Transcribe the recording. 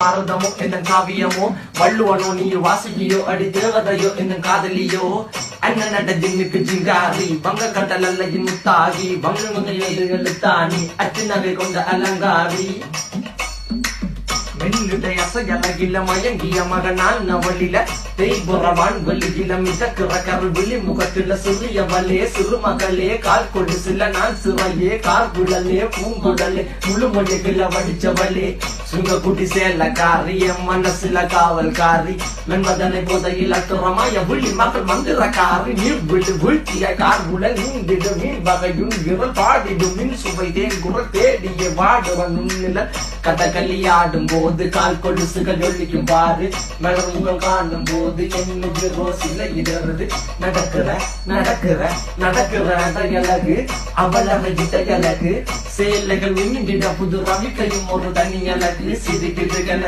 பாரதமோ என்ன காவியமோ வள்ளுவனோ நீ வாசிக்கியோ அடி தேவதையோ என்ன காதலியோ அண்ணன் நட ஜின்னுக்கு ஜிங்காரி வங்க கடலல்ல முத்தாகி வங்க முகையது தானி அச்சு நகை கொண்ட அலங்காரி மெல்லுடைய அசையலகில மயங்கிய மகனான் நவளில தேய்புறவான் வெளியில மிதக்கிற கருவிழி முகத்தில சிறியவளே சிறுமகளே கால் கொண்டு சில நான் சிறையே கார்குழலே பூங்குடலே முழுமொழிகள வடிச்சவளே சுங்க குட்டி சேலக்காரி என் மனசுல காவல்காரி மென்பதனை போதையில் அத்துறமாய விழி மக்கள் மந்திரக்காரி நீர் விழு வீழ்த்திய கார்குழல் நீந்திடு மீன் வகையும் விரல் பாடிடும் மின் சுவை தேன் குரல் தேடிய வாடுவன் நுண்ணில கதகளி ஆடும் போது கால் கொலுசுகள் ஒழிக்கும் பாரு மலர் முகம் காணும் போது என்னுக்கு ரோசில இடறது நடக்கிற அழகு அவளவை கிட்ட அழகு சேலைகள் மின்னிட புது ரவிக்கையும் ஒரு தனி அழகு சிரிக்குது